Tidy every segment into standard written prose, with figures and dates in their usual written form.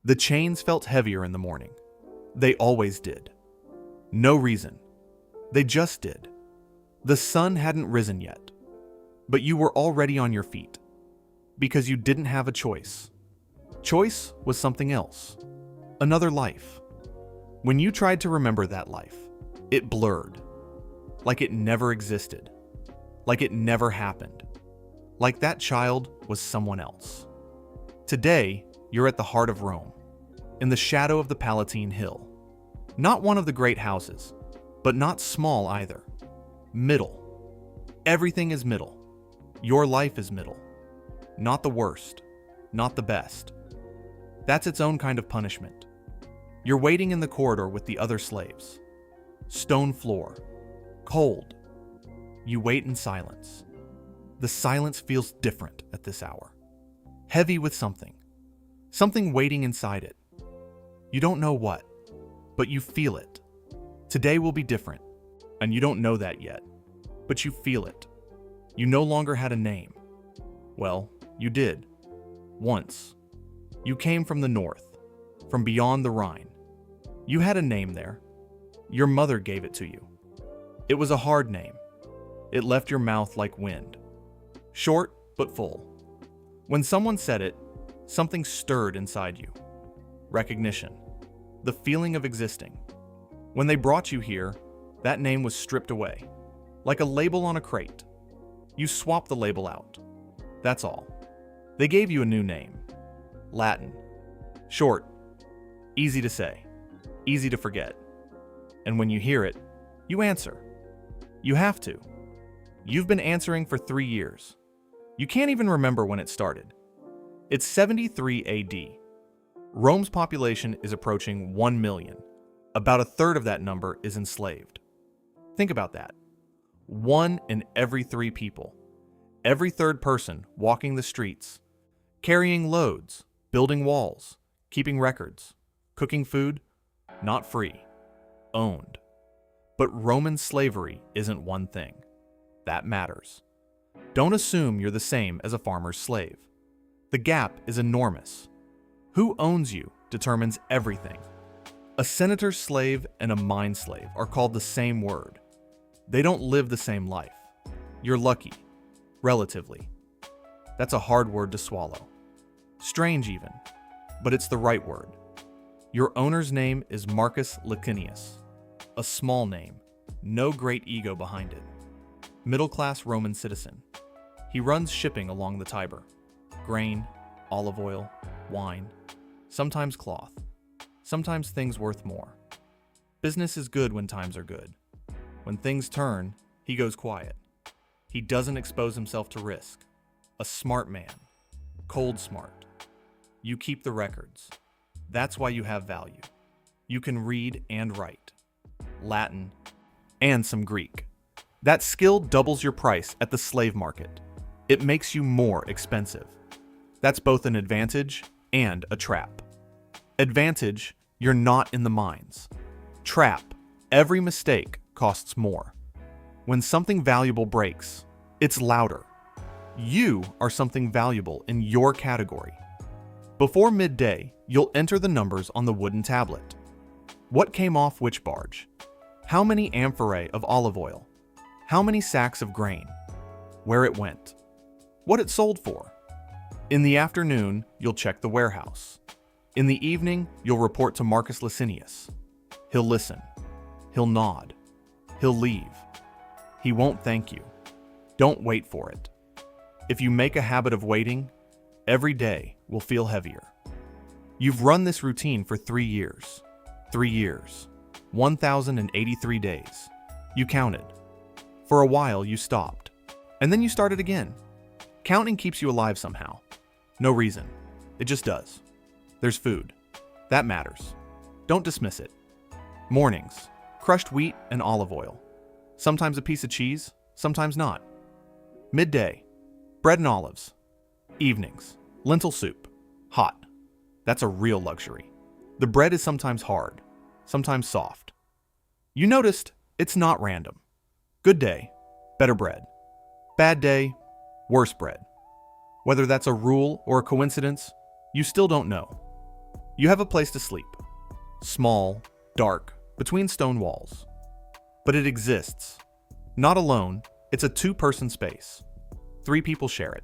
The chains felt heavier in the morning. They always did. No reason. They just did. The sun hadn't risen yet, but you were already on your feet because you didn't have a choice. Choice was something else. Another life. When you tried to remember that life, it blurred. Like it never existed. Like it never happened. Like that child was someone else. Today, you're at the heart of Rome, in the shadow of the Palatine Hill. Not one of the great houses, but not small either. Middle. Everything is middle. Your life is middle. Not the worst, not the best. That's its own kind of punishment. You're waiting in the corridor with the other slaves. Stone floor. Cold. You wait in silence. The silence feels different at this hour. Heavy with something. Something waiting inside it. You don't know what, but you feel it. Today will be different, and you don't know that yet, but you feel it. You no longer had a name. Well, you did. Once. You came from the north, from beyond the Rhine. You had a name there. Your mother gave it to you. It was a hard name. It left your mouth like wind. Short, but full. When someone said it, something stirred inside you. Recognition. The feeling of existing. When they brought you here, that name was stripped away. Like a label on a crate. You swapped the label out. That's all. They gave you a new name. Latin. Short. Easy to say. Easy to forget. And when you hear it, you answer. You have to. You've been answering for 3 years. You can't even remember when it started. It's 73 AD. Rome's population is approaching 1 million. About a third of that number is enslaved. Think about that. 1 in every 3 people. Every third person walking the streets, carrying loads, building walls, keeping records, cooking food, not free, owned. But Roman slavery isn't one thing. That matters. Don't assume you're the same as a farmer's slave. The gap is enormous. Who owns you determines everything. A senator's slave and a mine slave are called the same word. They don't live the same life. You're lucky, relatively. That's a hard word to swallow. Strange even, but it's the right word. Your owner's name is Marcus Licinius. A small name, no great ego behind it. Middle-class Roman citizen. He runs shipping along the Tiber. Grain, olive oil, wine, sometimes cloth, sometimes things worth more. Business is good when times are good. When things turn, he goes quiet. He doesn't expose himself to risk. A smart man. Cold smart. You keep the records. That's why you have value. You can read and write. Latin, and some Greek. That skill doubles your price at the slave market. It makes you more expensive. That's both an advantage and a trap. Advantage, you're not in the mines. Trap, every mistake costs more. When something valuable breaks, it's louder. You are something valuable in your category. Before midday, you'll enter the numbers on the wooden tablet. What came off which barge? How many amphorae of olive oil? How many sacks of grain? Where it went? What it sold for? In the afternoon, you'll check the warehouse. In the evening, you'll report to Marcus Licinius. He'll listen. He'll nod. He'll leave. He won't thank you. Don't wait for it. If you make a habit of waiting, every day will feel heavier. You've run this routine for 3 years. 3 years. 1,083 days. You counted. For a while, you stopped. And then you started again. Counting keeps you alive somehow. No reason. It just does. There's food. That matters. Don't dismiss it. Mornings. Crushed wheat and olive oil. Sometimes a piece of cheese, sometimes not. Midday. Bread and olives. Evenings. Lentil soup. Hot. That's a real luxury. The bread is sometimes hard, sometimes soft. You noticed it's not random. Good day, better bread. Bad day, worse bread. Whether that's a rule or a coincidence, you still don't know. You have a place to sleep. Small, dark, between stone walls. But it exists. Not alone, it's a two-person space. 3 people share it.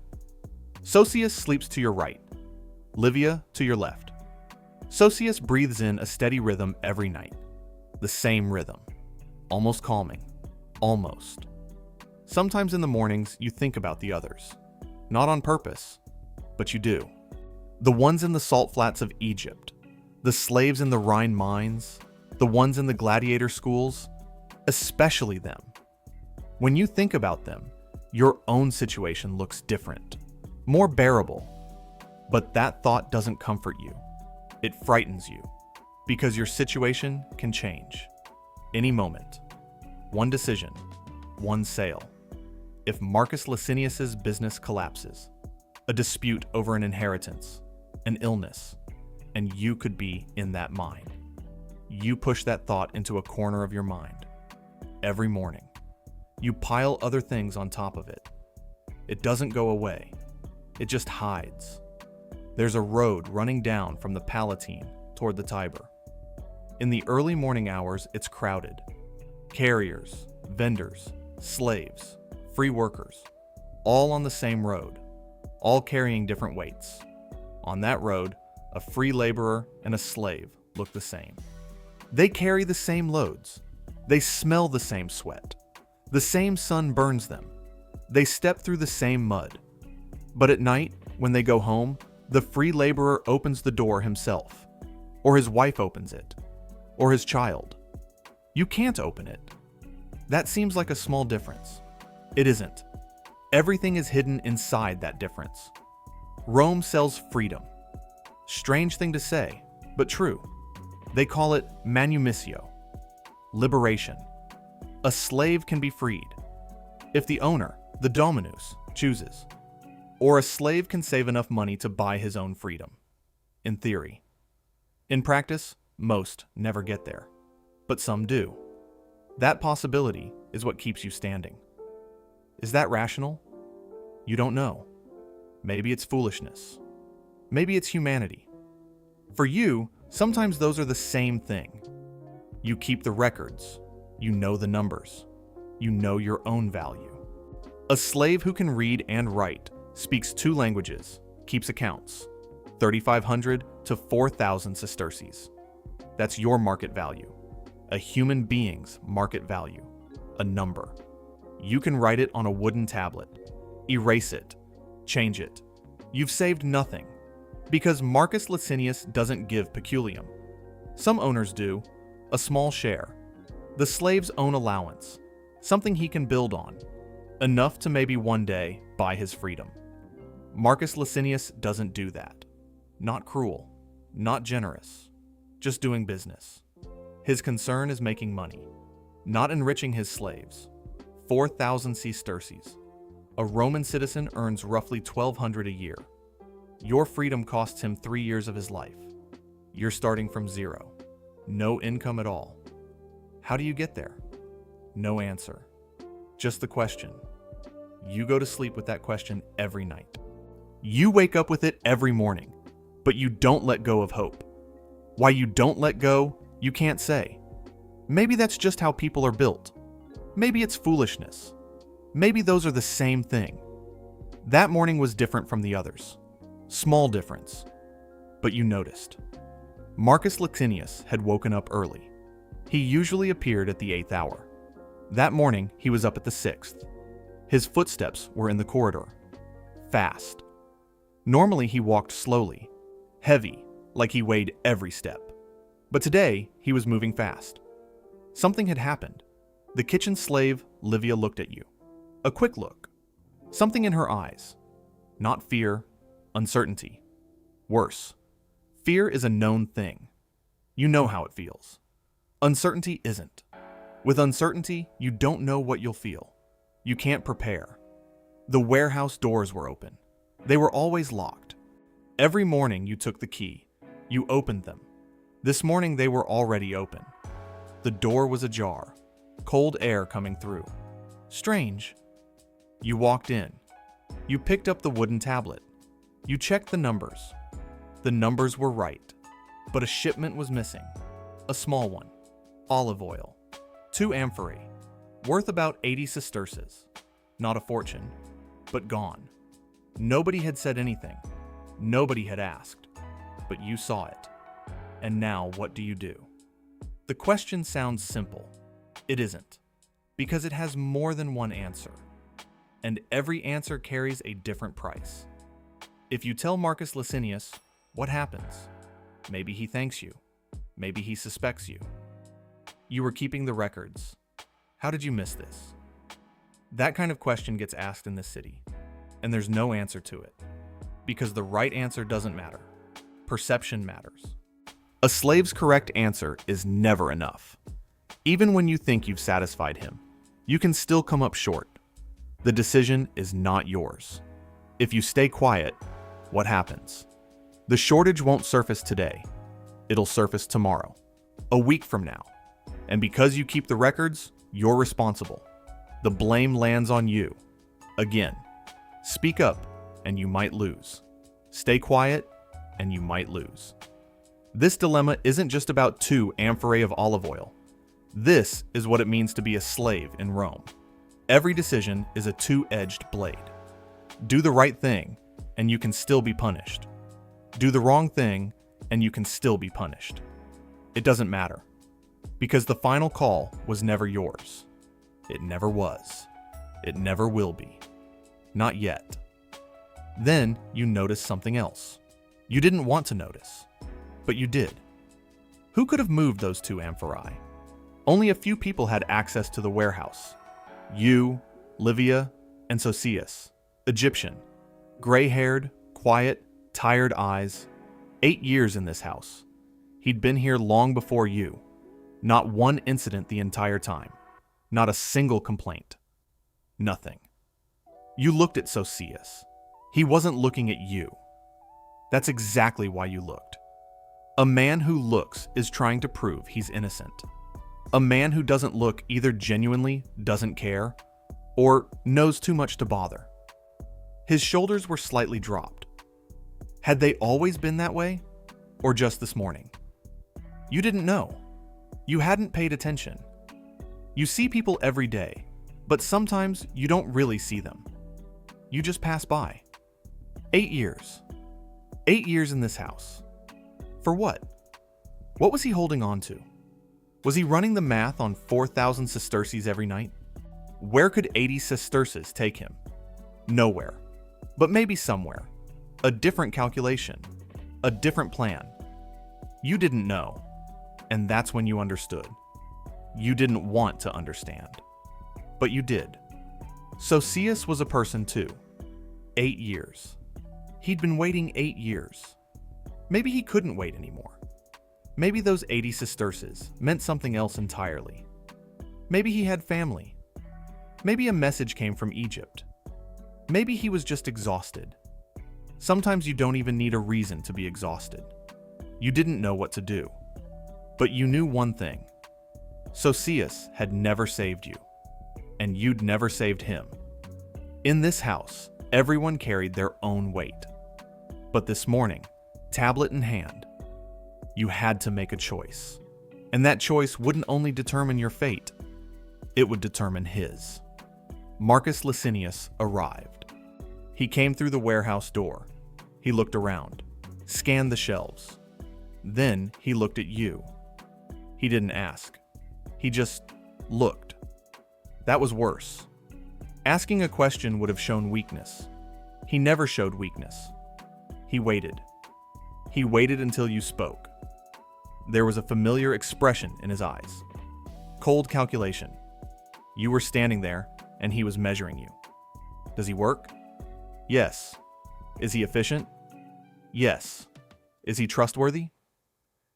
Socius sleeps to your right. Livia to your left. Socius breathes in a steady rhythm every night. The same rhythm. Almost calming. Almost. Sometimes in the mornings, you think about the others. Not on purpose, but you do. The ones in the salt flats of Egypt. The slaves in the Rhine mines. The ones in the gladiator schools. Especially them. When you think about them, your own situation looks different. More bearable. But that thought doesn't comfort you. It frightens you. Because your situation can change. Any moment. One decision. One sale. If Marcus Licinius's business collapses, a dispute over an inheritance, an illness, and you could be in that mine. You push that thought into a corner of your mind. Every morning. You pile other things on top of it. It doesn't go away. It just hides. There's a road running down from the Palatine toward the Tiber. In the early morning hours, it's crowded. Carriers, vendors, slaves, free workers, all on the same road, all carrying different weights. On that road, a free laborer and a slave look the same. They carry the same loads. They smell the same sweat. The same sun burns them. They step through the same mud. But at night, when they go home, the free laborer opens the door himself, or his wife opens it, or his child. You can't open it. That seems like a small difference. It isn't. Everything is hidden inside that difference. Rome sells freedom. Strange thing to say, but true. They call it manumissio, liberation. A slave can be freed if the owner, the dominus, chooses. Or a slave can save enough money to buy his own freedom. In theory. In practice, most never get there. But some do. That possibility is what keeps you standing. Is that rational? You don't know. Maybe it's foolishness. Maybe it's humanity. For you, sometimes those are the same thing. You keep the records. You know the numbers. You know your own value. A slave who can read and write, speaks 2 languages, keeps accounts, 3,500 to 4,000 sesterces. That's your market value. A human being's market value. A number. You can write it on a wooden tablet, erase it, change it. You've saved nothing, because Marcus Licinius doesn't give peculium. Some owners do, a small share. The slave's own allowance, something he can build on, enough to maybe one day buy his freedom. Marcus Licinius doesn't do that. Not cruel, not generous, just doing business. His concern is making money, not enriching his slaves. 4,000 sesterces. A Roman citizen earns roughly 1,200 a year. Your freedom costs him 3 years of his life. You're starting from zero. No income at all. How do you get there? No answer. Just the question. You go to sleep with that question every night. You wake up with it every morning, but you don't let go of hope. Why you don't let go, you can't say. Maybe that's just how people are built. Maybe it's foolishness. Maybe those are the same thing. That morning was different from the others. Small difference. But you noticed. Marcus Licinius had woken up early. He usually appeared at the 8th hour. That morning, he was up at the 6th. His footsteps were in the corridor. Fast. Normally, he walked slowly. Heavy, like he weighed every step. But today, he was moving fast. Something had happened. The kitchen slave, Livia, looked at you. A quick look. Something in her eyes. Not fear, uncertainty. Worse. Fear is a known thing. You know how it feels. Uncertainty isn't. With uncertainty, you don't know what you'll feel. You can't prepare. The warehouse doors were open. They were always locked. Every morning you took the key. You opened them. This morning they were already open. The door was ajar. Cold air coming through. Strange. You walked in. You picked up the wooden tablet. You checked the numbers. The numbers were right. But a shipment was missing. A small one. Olive oil. 2 amphorae. Worth about 80 sesterces. Not a fortune, but gone. Nobody had said anything. Nobody had asked. But you saw it. And now what do you do? The question sounds simple. It isn't. Because it has more than one answer. And every answer carries a different price. If you tell Marcus Licinius, what happens? Maybe he thanks you. Maybe he suspects you. You were keeping the records. How did you miss this? That kind of question gets asked in this city, and there's no answer to it. Because the right answer doesn't matter. Perception matters. A slave's correct answer is never enough. Even when you think you've satisfied him, you can still come up short. The decision is not yours. If you stay quiet, what happens? The shortage won't surface today. It'll surface tomorrow, a week from now. And because you keep the records, you're responsible. The blame lands on you. Again, speak up and you might lose. Stay quiet and you might lose. This dilemma isn't just about 2 amphorae of olive oil. This is what it means to be a slave in Rome. Every decision is a two-edged blade. Do the right thing and you can still be punished. Do the wrong thing and you can still be punished. It doesn't matter. Because the final call was never yours. It never was. It never will be. Not yet. Then you notice something else. You didn't want to notice, but you did. Who could have moved those 2 amphorae? Only a few people had access to the warehouse. You, Livia, and Sosius, Egyptian, gray-haired, quiet, tired eyes. 8 years in this house. He'd been here long before you. Not one incident the entire time. Not a single complaint. Nothing. You looked at Sosius. He wasn't looking at you. That's exactly why you looked. A man who looks is trying to prove he's innocent. A man who doesn't look either genuinely doesn't care or knows too much to bother. His shoulders were slightly dropped. Had they always been that way? Or just this morning? You didn't know. You hadn't paid attention. You see people every day, but sometimes you don't really see them. You just pass by. 8 years. 8 years in this house. For what? What was he holding on to? Was he running the math on 4,000 sesterces every night? Where could 80 sesterces take him? Nowhere. But maybe somewhere. A different calculation. A different plan. You didn't know. And that's when you understood. You didn't want to understand. But you did. Sosius was a person too. 8 years. He'd been waiting 8 years. Maybe he couldn't wait anymore. Maybe those 80 sesterces meant something else entirely. Maybe he had family. Maybe a message came from Egypt. Maybe he was just exhausted. Sometimes you don't even need a reason to be exhausted. You didn't know what to do. But you knew one thing. Sosius had never saved you. And you'd never saved him. In this house, everyone carried their own weight. But this morning, tablet in hand, you had to make a choice. And that choice wouldn't only determine your fate, it would determine his. Marcus Licinius arrived. He came through the warehouse door. He looked around, scanned the shelves. Then he looked at you. He didn't ask. He just looked. That was worse. Asking a question would have shown weakness. He never showed weakness. He waited. He waited until you spoke. There was a familiar expression in his eyes. Cold calculation. You were standing there, and he was measuring you. Does he work? Yes. Is he efficient? Yes. Is he trustworthy?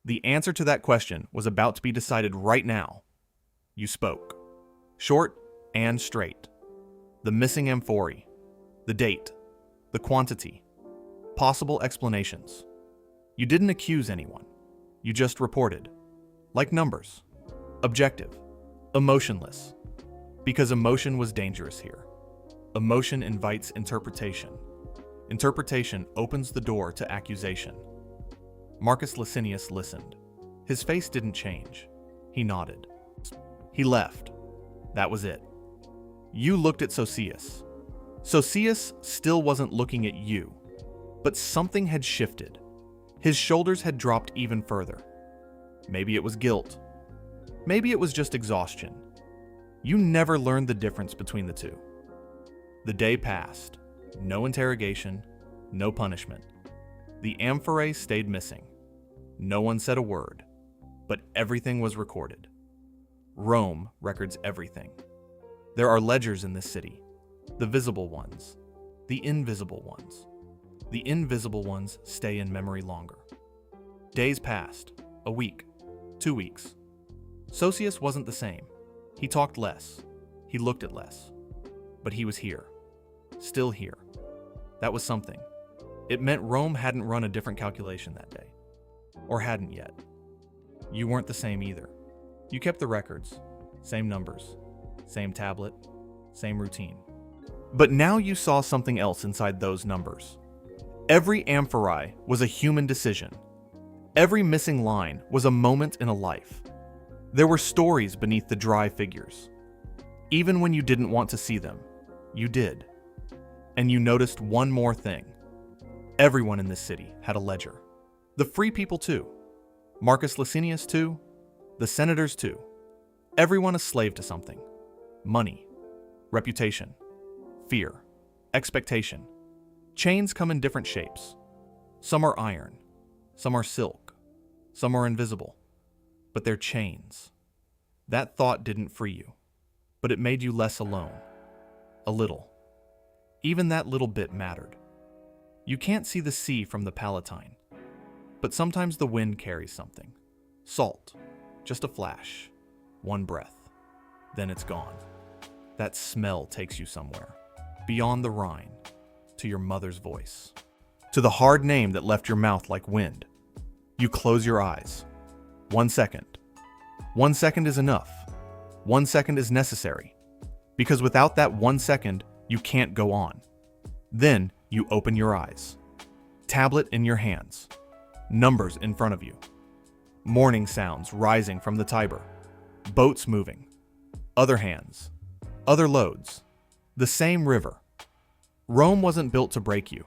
The answer to that question was about to be decided right now. You spoke. Short and straight. The missing amphorae. The date. The quantity. Possible explanations. You didn't accuse anyone. You just reported. Like numbers. Objective. Emotionless. Because emotion was dangerous here. Emotion invites interpretation. Interpretation opens the door to accusation. Marcus Licinius listened. His face didn't change. He nodded. He left. That was it. You looked at Sosius. Sosius still wasn't looking at you, but something had shifted. His shoulders had dropped even further. Maybe it was guilt. Maybe it was just exhaustion. You never learned the difference between the two. The day passed. No interrogation, no punishment. The amphorae stayed missing. No one said a word, but everything was recorded. Rome records everything. There are ledgers in this city, the visible ones, the invisible ones. The invisible ones stay in memory longer. Days passed, a week, 2 weeks. Sosius wasn't the same. He talked less, he looked at less, but he was here, still here. That was something. It meant Rome hadn't run a different calculation that day, or hadn't yet. You weren't the same either. You kept the records, same numbers, same tablet, same routine. But now you saw something else inside those numbers. Every amphorae was a human decision. Every missing line was a moment in a life. There were stories beneath the dry figures. Even when you didn't want to see them, you did. And you noticed one more thing. Everyone in this city had a ledger. The free people too. Marcus Licinius too. The senators too. Everyone a slave to something. Money, reputation, fear, expectation. Chains come in different shapes. Some are iron, some are silk, some are invisible. But they're chains. That thought didn't free you, but it made you less alone. A little. Even that little bit mattered. You can't see the sea from the Palatine, but sometimes the wind carries something. Salt, just a flash, one breath, then it's gone. That smell takes you somewhere, beyond the Rhine, to your mother's voice, to the hard name that left your mouth like wind. You close your eyes. 1 second. 1 second is enough. 1 second is necessary, because without that 1 second, you can't go on. Then you open your eyes. Tablet in your hands. Numbers in front of you. Morning sounds rising from the Tiber. Boats moving. Other hands. Other loads. The same river. Rome wasn't built to break you.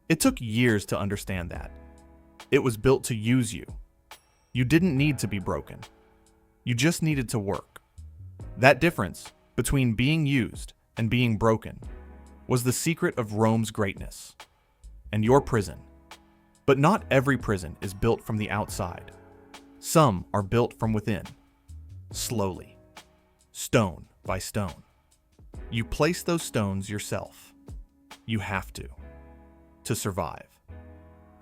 It took years to understand that. It was built to use you. You didn't need to be broken. You just needed to work. That difference between being used and being broken was the secret of Rome's greatness and your prison. But not every prison is built from the outside. Some are built from within, slowly, stone by stone. You place those stones yourself. You have to survive.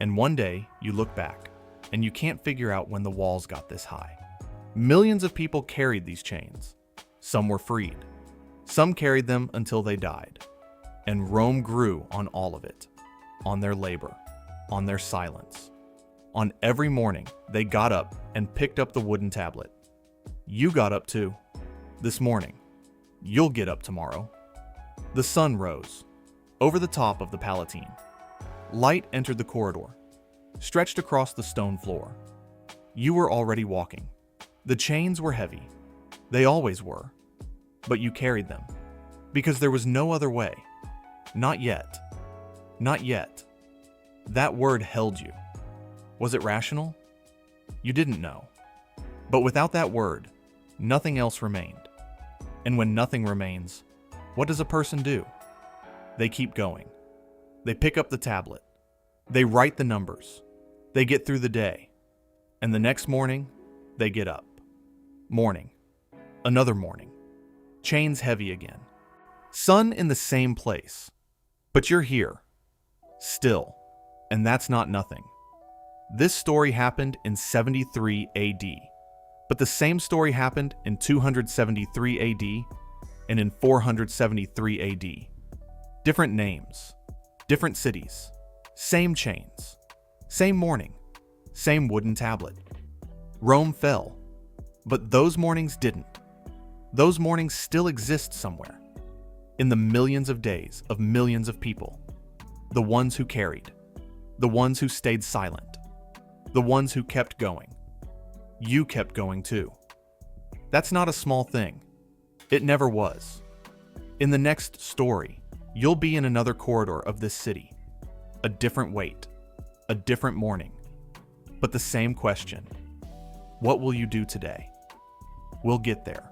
And one day you look back and you can't figure out when the walls got this high. Millions of people carried these chains. Some were freed. Some carried them until they died. And Rome grew on all of it, on their labor, on their silence. On every morning, they got up and picked up the wooden tablet. You got up too. This morning. You'll get up tomorrow. The sun rose, over the top of the Palatine. Light entered the corridor, stretched across the stone floor. You were already walking. The chains were heavy. They always were. But you carried them, because there was no other way. Not yet. Not yet. That word held you. Was it rational? You didn't know. But without that word, nothing else remained. And when nothing remains, what does a person do? They keep going. They pick up the tablet. They write the numbers. They get through the day. And the next morning, they get up. Morning. Another morning. Chains heavy again. Sun in the same place. But you're here. Still. And that's not nothing. This story happened in 73 AD. But the same story happened in 273 AD and in 473 AD. Different names. Different cities. Same chains. Same morning. Same wooden tablet. Rome fell. But those mornings didn't. Those mornings still exist somewhere. In the millions of days of millions of people. The ones who carried. The ones who stayed silent. The ones who kept going. You kept going too. That's not a small thing. It never was. In the next story, you'll be in another corridor of this city. A different wait. A different morning. But the same question. What will you do today? We'll get there.